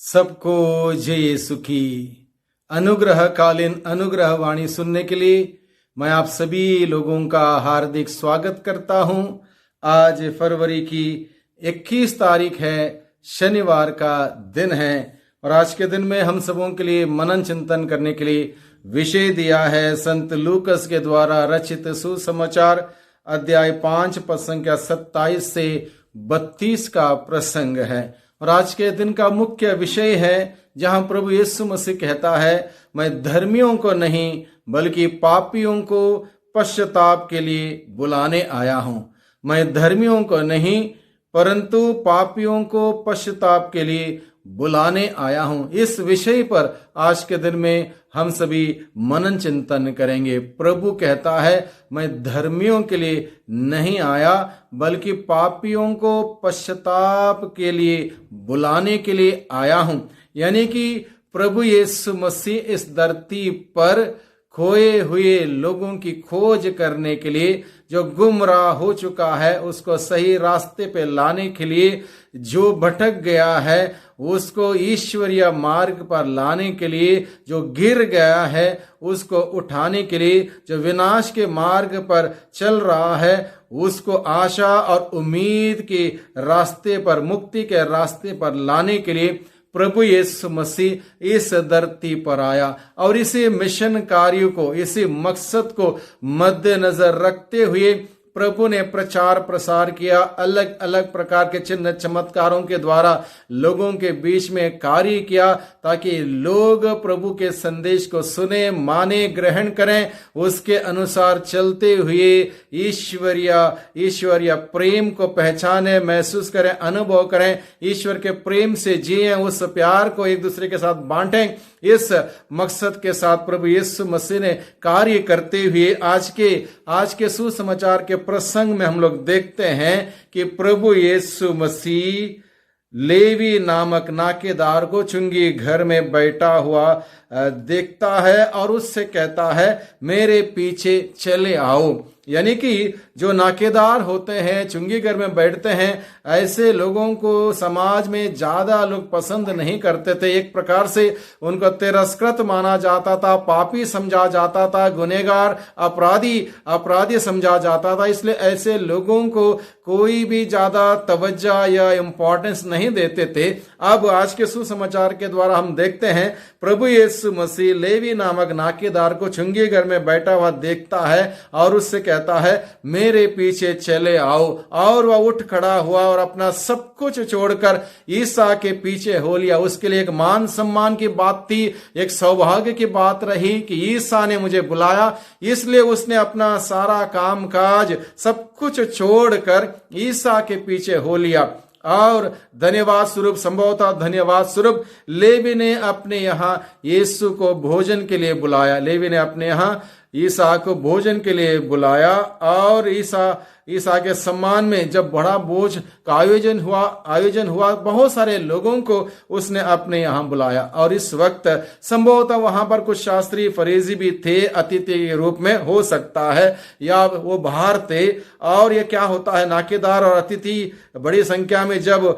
सबको जय यीशु की। अनुग्रहकालीन अनुग्रह वाणी सुनने के लिए मैं आप सभी लोगों का हार्दिक स्वागत करता हूं। आज फरवरी की 21 तारीख है, शनिवार का दिन है और आज के दिन में हम सबों के लिए मनन चिंतन करने के लिए विषय दिया है संत लूकस के द्वारा रचित सुसमाचार अध्याय 5 पद संख्या 27 से 32 का प्रसंग है। और आज के दिन का मुख्य विषय है जहां प्रभु यीशु मसीह कहता है, मैं धर्मियों को नहीं बल्कि पापियों को पश्चाताप के लिए बुलाने आया हूं। मैं धर्मियों को नहीं परंतु पापियों को पश्चाताप के लिए बुलाने आया हूं। इस विषय पर आज के दिन में हम सभी मनन चिंतन करेंगे। प्रभु कहता है, मैं धर्मियों के लिए नहीं आया बल्कि पापियों को पश्चाताप के लिए बुलाने के लिए आया हूं। यानी कि प्रभु यीशु मसीह इस धरती पर खोए हुए लोगों की खोज करने के लिए, जो गुमराह हो चुका है उसको सही रास्ते पे लाने के लिए, जो भटक गया है उसको ईश्वरीय मार्ग पर लाने के लिए, जो गिर गया है उसको उठाने के लिए, जो विनाश के मार्ग पर चल रहा है उसको आशा और उम्मीद के रास्ते पर, मुक्ति के रास्ते पर लाने के लिए प्रभु यीशु मसीह इस धरती पर आया। और इसी मिशन कार्य को, इसी मकसद को मद्देनजर रखते हुए प्रभु ने प्रचार प्रसार किया। अलग अलग प्रकार के चिन्ह चमत्कारों के द्वारा लोगों के बीच में कार्य किया ताकि लोग प्रभु के संदेश को सुने, माने, ग्रहण करें, उसके अनुसार चलते हुए ईश्वरीय प्रेम को पहचाने, महसूस करें, अनुभव करें, ईश्वर के प्रेम से जिए, उस प्यार को एक दूसरे के साथ बांटें। इस मकसद के साथ प्रभु यीशु मसीह ने कार्य करते हुए आज के सुसमाचार के प्रसंग में हम लोग देखते हैं कि प्रभु यीशु मसीह लेवी नामक नाकेदार को चुंगी घर में बैठा हुआ देखता है और उससे कहता है, मेरे पीछे चले आओ। यानी कि जो नाकेदार होते हैं, चुंगी घर में बैठते हैं, ऐसे लोगों को समाज में ज्यादा लोग पसंद नहीं करते थे। एक प्रकार से उनको तिरस्कृत माना जाता था, पापी समझा जाता था, गुनहगार, अपराधी समझा जाता था। इसलिए ऐसे लोगों को कोई भी ज्यादा तवज्जो या इंपॉर्टेंस नहीं देते थे। अब आज के सुसमाचार के द्वारा हम देखते हैं प्रभु यीशु मसीह लेवी नामक नाकेदार को चुंगी घर में बैठा हुआ देखता है और उससे कहता है, मेरे पीछे चले आओ। और वह उठ खड़ा हुआ और अपना सब कुछ छोड़कर ईसा के पीछे हो लिया। उसके लिए एक मान सम्मान की बात थी, एक सौभाग्य की बात रही कि ईसा ने मुझे बुलाया, इसलिए उसने अपना सारा काम काज सब कुछ छोड़कर ईसा के पीछे हो लिया। और धन्यवाद स्वरूप, संभवतः धन्यवाद स्वरूप लेवी ने अपने यहां यीशु को भोजन के लिए बुलाया। लेवी ने अपने यहां ईसा को भोजन के लिए बुलाया और ईसा के सम्मान में जब बड़ा भोज का आयोजन हुआ, बहुत सारे लोगों को उसने अपने यहाँ बुलाया। और इस वक्त संभवतः वहां पर कुछ शास्त्री फरीसी भी थे, अतिथि के रूप में हो सकता है, या वो बाहर थे। और ये क्या होता है, नाकेदार और अतिथि बड़ी संख्या में जब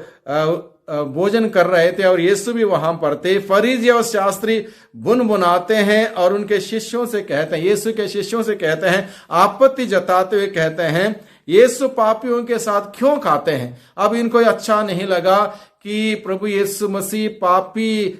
भोजन कर रहे थे और यीशु भी वहां पर थे, फरीसी और शास्त्री बुनबुनाते हैं और उनके शिष्यों से कहते हैं, यीशु के शिष्यों से कहते हैं, आपत्ति जताते हुए कहते हैं, यीशु पापियों के साथ क्यों खाते हैं। अब इनको अच्छा नहीं लगा कि प्रभु यीशु मसीह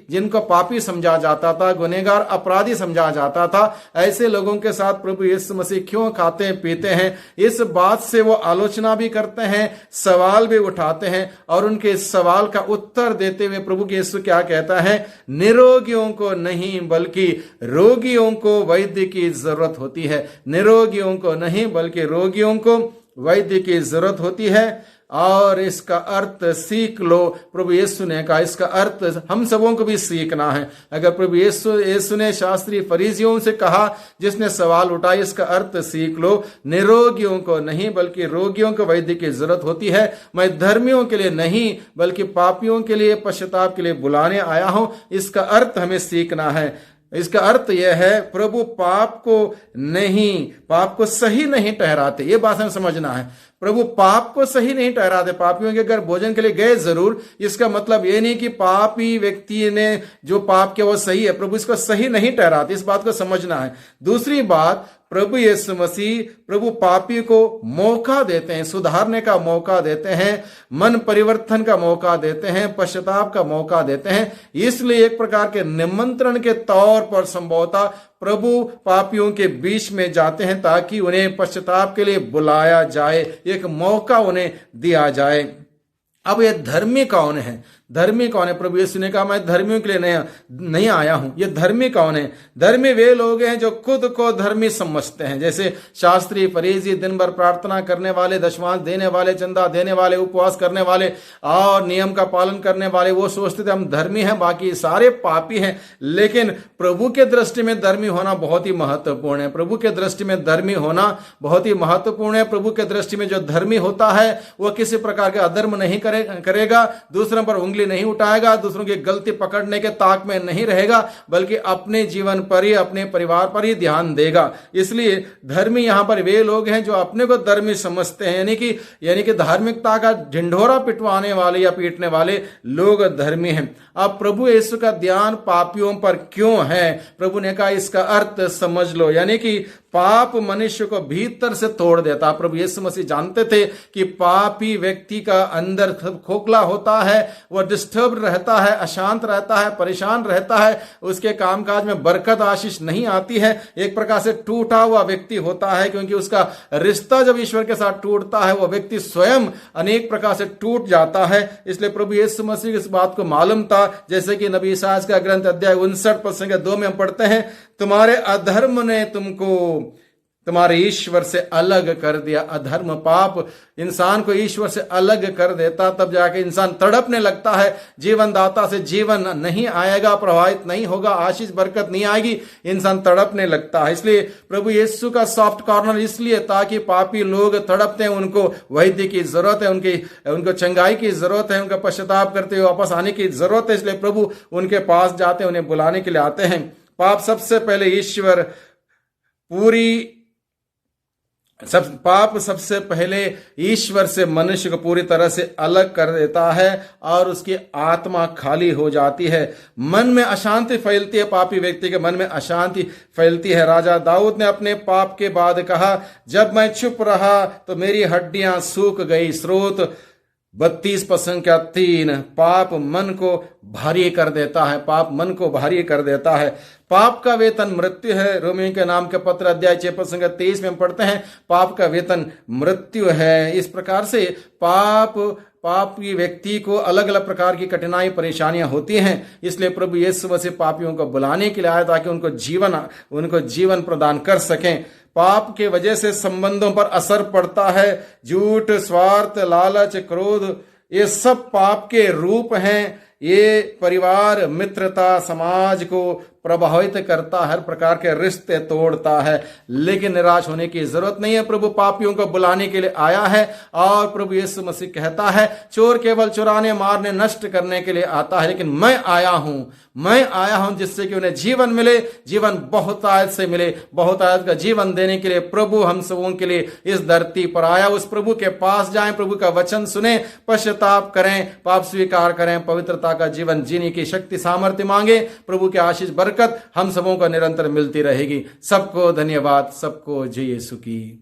जिनको पापी समझा जाता था, गुनहगार, अपराधी समझा जाता था, ऐसे लोगों के साथ प्रभु यीशु मसीह क्यों खाते पीते हैं। इस बात से वो आलोचना भी करते हैं, सवाल भी उठाते हैं। और उनके इस सवाल का उत्तर देते हुए प्रभु यीशु क्या कहता है, निरोगियों को नहीं बल्कि रोगियों को वैद्य की जरूरत होती है। निरोगियों को नहीं बल्कि रोगियों को वैद्य की जरूरत होती है। और इसका अर्थ सीख लो, प्रभु यीशु ने कहा, इसका अर्थ हम सबों को भी सीखना है। अगर प्रभु यीशु ने शास्त्री फरीसियों से कहा, जिसने सवाल उठाया, इसका अर्थ सीख लो, निरोगियों को नहीं बल्कि रोगियों को वैद्य की जरूरत होती है। मैं धर्मियों के लिए नहीं बल्कि पापियों के लिए पश्चाताप के लिए बुलाने आया हूं। इसका अर्थ हमें सीखना है। इसका अर्थ यह है प्रभु पाप को सही नहीं ठहराते। ये बात हमें समझना है। प्रभु पाप को सही नहीं ठहराते। पापियों के घर भोजन के लिए गए जरूर, इसका मतलब ये नहीं कि पापी व्यक्ति ने जो पाप किया वो सही है। प्रभु इसको सही नहीं ठहराते, इस बात को समझना है। दूसरी बात, प्रभु यीशु मसीह प्रभु पापी को मौका देते हैं, सुधारने का मौका देते हैं, मन परिवर्तन का मौका देते हैं, पश्चाताप का मौका देते हैं। इसलिए एक प्रकार के निमंत्रण के तौर पर संभवतः प्रभु पापियों के बीच में जाते हैं ताकि उन्हें पश्चाताप के लिए बुलाया जाए, एक मौका उन्हें दिया जाए। अब ये धर्मी कौन है? धर्मी कौन है? प्रभु यीशु ने कहा मैं धर्मियों के लिए नहीं आया हूं। ये धर्मी कौन है? धर्मी वे लोग हैं जो खुद को धर्मी समझते हैं, जैसे शास्त्री, फरीसी, दिन भर प्रार्थना करने वाले, दशमांश देने वाले, चंदा देने वाले, उपवास करने वाले और नियम का पालन करने वाले। वो सोचते थे हम धर्मी हैं, बाकी सारे पापी हैं। लेकिन प्रभु के दृष्टि में धर्मी होना बहुत ही महत्वपूर्ण है। प्रभु के दृष्टि में धर्मी होना बहुत ही महत्वपूर्ण है। प्रभु के दृष्टि में जो धर्मी होता है वह किसी प्रकार के अधर्म नहीं करेगा, दूसरों पर उंगली नहीं उठाएगा, दूसरों की गलती पकड़ने के ताक में नहीं रहेगा, बल्कि अपने जीवन पर ही, अपने परिवार पर ही ध्यान देगा। इसलिए धर्मी यहां पर वे लोग हैं जो अपने को धर्मी समझते हैं, यानी कि धार्मिकता का ढिंढोरा पिटवाने वाले या पीटने वाले लोग धर्मी हैं। अब प्रभु यीशु का ध्यान पापियों पर क्यों है? प्रभु ने कहा इसका अर्थ समझ लो, यानी कि पाप मनुष्य को भीतर से तोड़ देता। प्रभु यीशु मसीह जानते थे कि पापी व्यक्ति का अंदर खोखला होता है, वह डिस्टर्ब रहता है, अशांत रहता है, परेशान रहता है, उसके कामकाज में बरकत आशीष नहीं आती है, एक प्रकार से टूटा हुआ व्यक्ति होता है, क्योंकि उसका रिश्ता जब ईश्वर के साथ टूटता है वह व्यक्ति स्वयं अनेक प्रकार से टूट जाता है। इसलिए प्रभु यीशु मसीह को इस बात को मालूम था, जैसे कि नबी इसायाह का ग्रंथ अध्याय 59:2 में हम पढ़ते हैं, तुम्हारे अधर्म ने तुमको तुम्हारे ईश्वर से अलग कर दिया। अधर्म, पाप इंसान को ईश्वर से अलग कर देता, तब जाके इंसान तड़पने लगता है, जीवन दाता से जीवन नहीं आएगा, प्रभावित नहीं होगा, आशीष बरकत नहीं आएगी, इंसान तड़पने लगता है। इसलिए प्रभु यीशु का सॉफ्ट कॉर्नर इसलिए ताकि पापी लोग तड़पते हैं, उनको वैद्य की जरूरत है, उनको चंगाई की जरूरत है, उनका पश्चाताप करते हुए वापस आने की जरूरत है। इसलिए प्रभु उनके पास जाते हैं, उन्हें बुलाने के लिए आते हैं। पाप सबसे पहले ईश्वर से मनुष्य को पूरी तरह से अलग कर देता है और उसकी आत्मा खाली हो जाती है। मन में अशांति फैलती है, पापी व्यक्ति के मन में अशांति फैलती है। राजा दाऊद ने अपने पाप के बाद कहा, जब मैं चुप रहा तो मेरी हड्डियां सूख गई। स्रोत 32:3। पाप मन को भारी कर देता है, पाप मन को भारी कर देता है। पाप का वेतन मृत्यु है। रोमियों के नाम के पत्र अध्याय 6:23 में पढ़ते हैं, पाप का वेतन मृत्यु है। इस प्रकार से पापी व्यक्ति को अलग अलग प्रकार की कठिनाई परेशानियां होती हैं। इसलिए प्रभु यीशु मसीह पापियों को बुलाने के लिए आया ताकि उनको जीवन प्रदान कर सकें। पाप के वजह से संबंधों पर असर पड़ता है। झूठ, स्वार्थ, लालच, क्रोध, ये सब पाप के रूप हैं। ये परिवार, मित्रता, समाज को प्रभावित करता, हर प्रकार के रिश्ते तोड़ता है। लेकिन निराश होने की जरूरत नहीं है। प्रभु पापियों को बुलाने के लिए आया है और प्रभु यीशु मसीह कहता है, चोर केवल चुराने, मारने, नष्ट करने के लिए आता है, लेकिन मैं आया हूं जिससे कि उन्हें जीवन मिले, जीवन बहुतायत से मिले। बहुतायत का जीवन देने के लिए प्रभु हम सबों के लिए इस धरती पर आया। उस प्रभु के पास जाएं, प्रभु का वचन सुने, पश्चाताप करें, पाप स्वीकार करें, पवित्रता का जीवन जीने की शक्ति सामर्थ्य मांगे। प्रभु के आशीष बरकत हम सबों को निरंतर मिलती रहेगी। सबको धन्यवाद, सबको जय यीशु की।